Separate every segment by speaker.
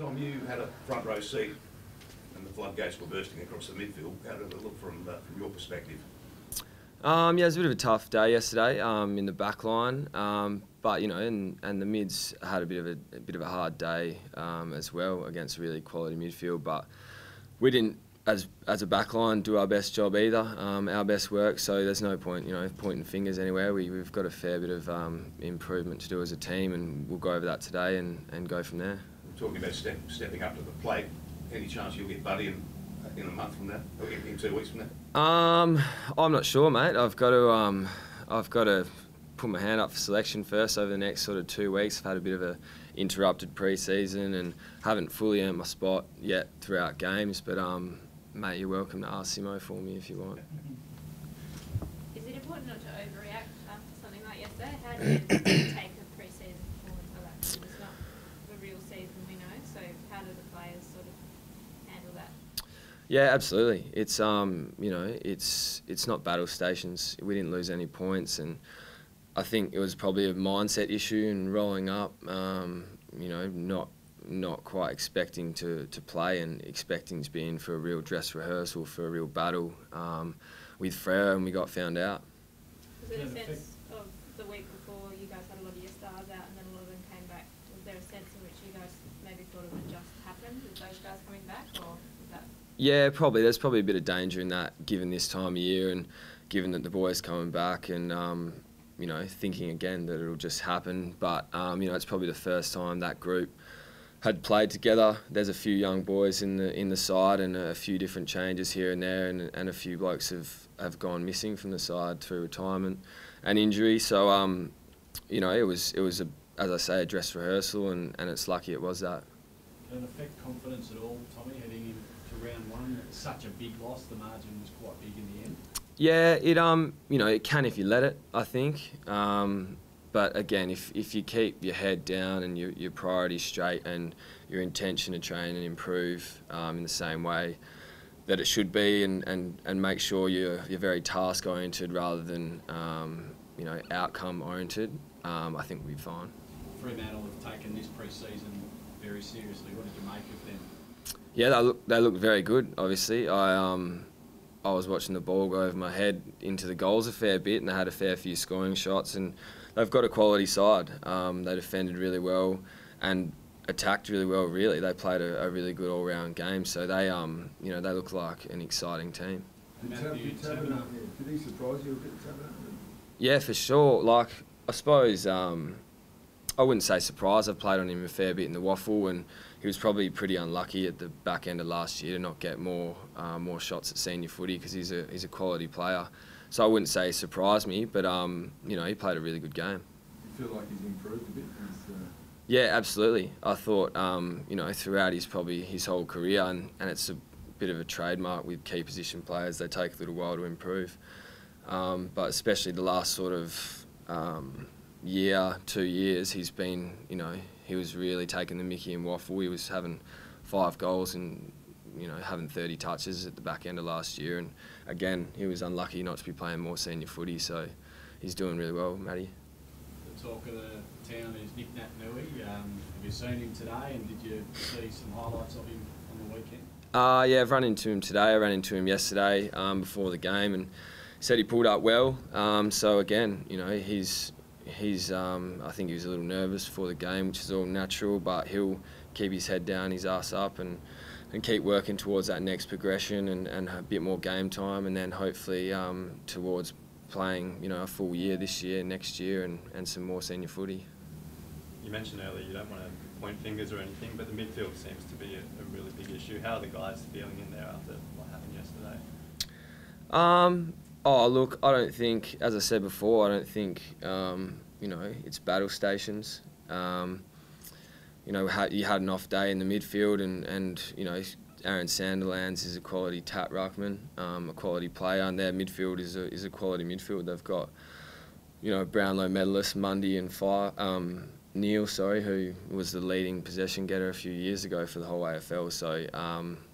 Speaker 1: Tom, you had a front row seat and the floodgates were bursting across the midfield. How did it look from your perspective?
Speaker 2: Yeah, it was a bit of a tough day yesterday in the back line, but you know, and the mids had a bit of a hard day as well against a really quality midfield. But we didn't, as a back line, do our best job either, our best work. So there's no point, you know, pointing fingers anywhere. We've got a fair bit of improvement to do as a team, and we'll go over that today and go from there.
Speaker 1: Talking about stepping up to the plate, any chance you'll get Buddy in a month from now, or in 2 weeks from now?
Speaker 2: I'm not sure, mate. I've got to put my hand up for selection first over the next sort of 2 weeks. I've had a bit of a interrupted pre-season and haven't fully earned my spot yet throughout games. But mate, you're welcome to ask Simo for me if you want.
Speaker 3: Is it important not to overreact after something like yesterday? How do you take a pre-season performance like that? Because it's not the real season, we know. So how do the players sort of handle that?
Speaker 2: Yeah, absolutely. It's you know, it's not battle stations. We didn't lose any points, and I think it was probably a mindset issue and rolling up. You know, not quite expecting to play and expecting to be in for a real dress rehearsal for a real battle with Freo, and we got found out.
Speaker 3: Was there a sense of the week before you guys had a lot of your stars out and then a lot of them came back? Was there a sense in which you guys maybe thought it would just happen with those guys coming back, or was that?
Speaker 2: Yeah, probably. There's probably a bit of danger in that, given this time of year and given that the boys coming back and you know, thinking again that it'll just happen. But you know, it's probably the first time that group had played together. There's a few young boys in the side and a few different changes here and there, and a few blokes have gone missing from the side through retirement and injury. So you know, it was as I say, a dress rehearsal, and it's lucky it was that.
Speaker 4: Can it affect confidence at all, Tommy, heading into round one? It's such a big loss. The margin was quite big in the end.
Speaker 2: Yeah, it you know, it can if you let it, I think. But again, if you keep your head down and your priorities straight and your intention to train and improve in the same way that it should be, and make sure you're very task oriented rather than you know, outcome oriented, I think we'll be fine.
Speaker 4: Fremantle have taken this pre-season very seriously. What did you make of them?
Speaker 2: Yeah, they look very good. Obviously, I was watching the ball go over my head into the goals a fair bit, and they had a fair few scoring shots, and they've got a quality side. They defended really well and attacked really well, really. They played a really good all-round game, so they you know, they look like an exciting team.
Speaker 5: Did he surprise you a bit, Taberner?
Speaker 2: Yeah, for sure. Like, I suppose I wouldn't say surprise. I've played on him a fair bit in the waffle, and he was probably pretty unlucky at the back end of last year to not get more shots at senior footy, because he's a quality player. So I wouldn't say he surprised me, but you know, he played a really good game.
Speaker 5: You feel like he's improved a bit?
Speaker 2: Yeah, absolutely. I thought you know, throughout his whole career, and it's a bit of a trademark with key position players, they take a little while to improve. But especially the last sort of year, 2 years, he's been, you know, he was really taking the mickey in waffle. He was having 5 goals and, you know, having 30 touches at the back end of last year. And again, he was unlucky not to be playing more senior footy, so he's doing really well, Matty.
Speaker 4: The talk of the town is Nick Nat-Nui. Have you seen him today, and did you see some highlights of him on the weekend? Yeah,
Speaker 2: I've run into him today. I ran into him yesterday before the game, and said he pulled up well. So again, you know, he's I think he was a little nervous before the game, which is all natural, but he'll keep his head down, his ass up, and keep working towards that next progression and a bit more game time, and then hopefully towards playing, you know, a full year this year, next year, and some more senior footy.
Speaker 6: You mentioned earlier you don't want to point fingers or anything, but the midfield seems to be a really big issue. How are the guys feeling in there after what happened yesterday?
Speaker 2: Oh, look, I don't think, as I said before, I don't think, you know, it's battle stations. You know, you had an off day in the midfield, and you know, Aaron Sanderlands is a quality tap ruckman, a quality player, and their midfield is a quality midfield. They've got, you know, Brownlow medalist Mundy and Neil, who was the leading possession getter a few years ago for the whole AFL. So,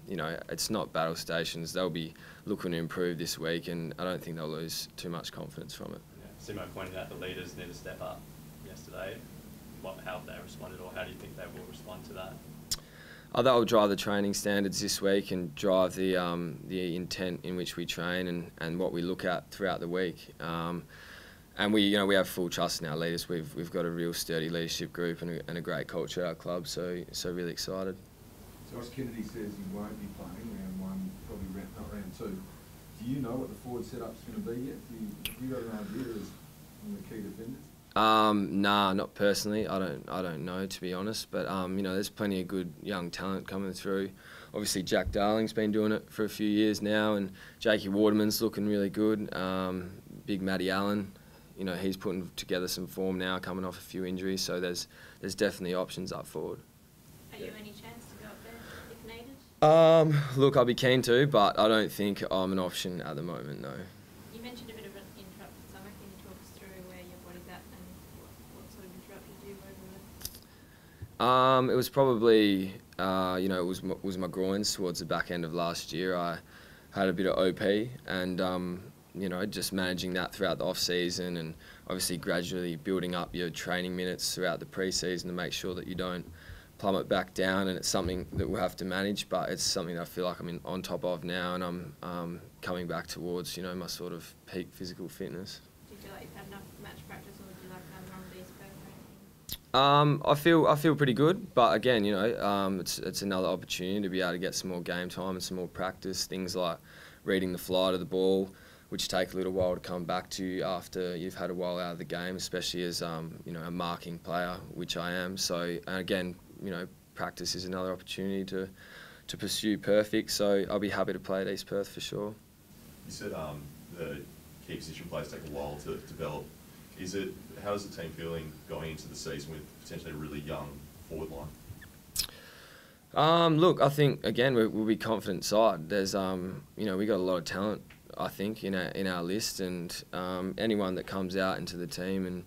Speaker 2: you know, it's not battle stations. They'll be looking to improve this week, and I don't think they'll lose too much confidence from it.
Speaker 6: Yeah. Simo pointed out the leaders need to step up yesterday. How have they responded, or how do you think they will respond to that?
Speaker 2: That will drive the training standards this week and drive the intent in which we train and what we look at throughout the week. And we have full trust in our leaders. We've got a real sturdy leadership group and a great culture at our club. So really excited.
Speaker 5: Josh Kennedy says he won't be playing round one, probably not round two. Do you know what the forward setup's going to be yet? Have you got an idea as on the key defenders?
Speaker 2: Nah, not personally. I don't know, to be honest. But there's plenty of good young talent coming through. Obviously, Jack Darling's been doing it for a few years now, and Jakey Waterman's looking really good. Big Matty Allen, he's putting together some form now, coming off a few injuries. So there's definitely options up forward.
Speaker 3: Are you any chance to go up there if needed?
Speaker 2: Look, I'll be keen to, but I don't think I'm an option at the moment. No.
Speaker 3: You mentioned a bit of an interrupted summer. Can you talk us through where your body's at and what sort of interrupted you over there?
Speaker 2: It was probably, it was my groins towards the back end of last year. I had a bit of OP and, just managing that throughout the off-season and obviously gradually building up your training minutes throughout the pre-season to make sure that you don't plummet back down, and it's something that we'll have to manage, but it's something that I feel like I'm on top of now, and I'm coming back towards, my sort of peak physical fitness.
Speaker 3: Do you feel like you've had enough match practice, or would you like to run these further or anything?
Speaker 2: I feel pretty good, but again, it's another opportunity to be able to get some more game time and some more practice. Things like reading the flight of the ball, which take a little while to come back to after you've had a while out of the game, especially as a marking player, which I am. So again, practice is another opportunity to pursue perfect. So I'll be happy to play at East Perth for sure.
Speaker 7: You said the key position players take a while to develop. How is the team feeling going into the season with potentially a really young forward line?
Speaker 2: Look, I think again we'll be confident side. There's we got a lot of talent, I think, in our list, and anyone that comes out into the team and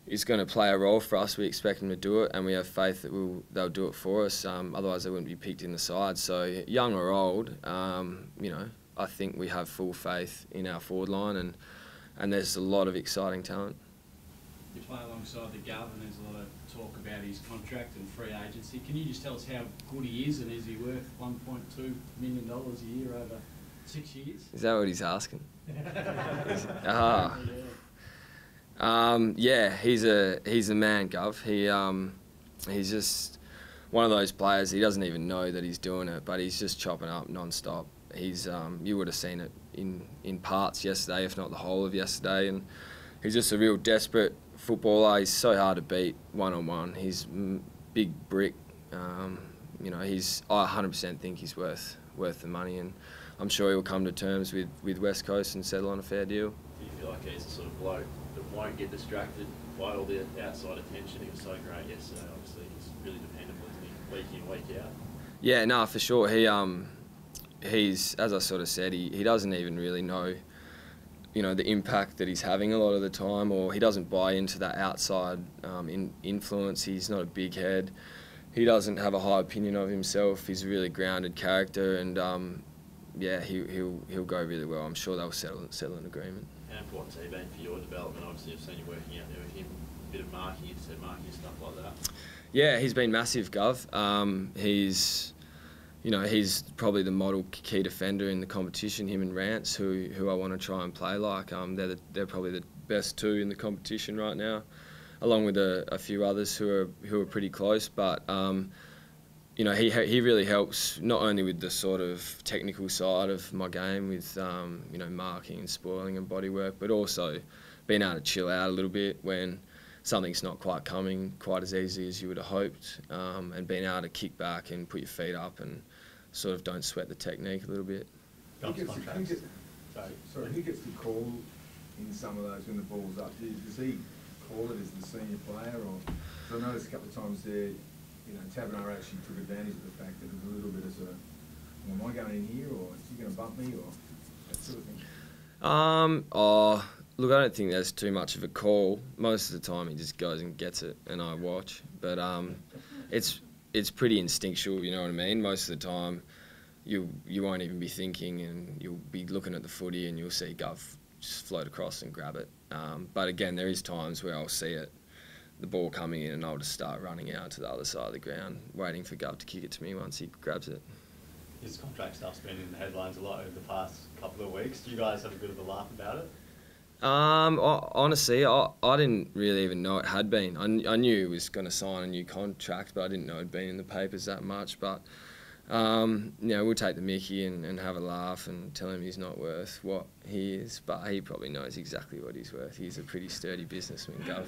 Speaker 2: is going to play a role for us, we expect them to do it, and we have faith that they'll do it for us. Otherwise, they wouldn't be picked in the side. So young or old, I think we have full faith in our forward line, and there's a lot of exciting talent.
Speaker 4: You play alongside the Gov, and there's a lot of talk about his contract and free agency. Can you just tell us how good he is, and is he worth $1.2 million a year over 6 years?
Speaker 2: Is that what he's asking? He's a man, Gov. He's just one of those players. He doesn't even know that he's doing it, but he's just chopping up non-stop. You would have seen it in parts yesterday, if not the whole of yesterday, and he's just a real desperate footballer. He's so hard to beat one-on-one. He's big brick. I 100% think he's worth the money, and I'm sure he'll come to terms with West Coast and settle on a fair deal.
Speaker 8: Do you feel like he's the sort of bloke that won't get distracted by all the outside attention? He was so great yesterday. Obviously, he's really dependable, isn't he? Week in, week out.
Speaker 2: Yeah, no, for sure. He's, as I sort of said, he doesn't even really know, the impact that he's having a lot of the time, or he doesn't buy into that outside influence. He's not a big head. He doesn't have a high opinion of himself. He's a really grounded character, and he'll go really well. I'm sure they'll settle an agreement.
Speaker 8: How important has he been for your development? Obviously, I've seen you working out there with him, a bit of marking, you said marking and stuff like that.
Speaker 2: Yeah, he's been massive, Gov. He's probably the model key defender in the competition. Him and Rance, who I want to try and play like. They're probably the best two in the competition right now, along with a few others who are pretty close. But he really helps not only with the sort of technical side of my game with marking and spoiling and bodywork, but also being able to chill out a little bit when something's not quite coming quite as easy as you would have hoped, and being able to kick back and put your feet up and sort of don't sweat the technique a little bit.
Speaker 5: Who gets the call in some of those when the ball's up? Does he call it as the senior player, or? Because I noticed a couple of times there, Taberner actually took advantage of the fact that it was a little bit of sort of, am I going in here, or is he going to bump me, or that sort of thing?
Speaker 2: Look, I don't think there's too much of a call. Most of the time he just goes and gets it and I watch. But it's pretty instinctual, you know what I mean? Most of the time you won't even be thinking, and you'll be looking at the footy and you'll see Gov just float across and grab it. But again, there is times where I'll see it the ball coming in and I'll just start running out to the other side of the ground, waiting for Gov to kick it to me once he grabs it.
Speaker 6: His contract stuff's been in the headlines a lot over the past couple of weeks. Do you guys have a bit of a laugh about it?
Speaker 2: Honestly, I didn't really even know it had been. I knew he was going to sign a new contract, but I didn't know it'd been in the papers that much. But we'll take the mickey and have a laugh and tell him he's not worth what he is. But he probably knows exactly what he's worth. He's a pretty sturdy businessman, Gov.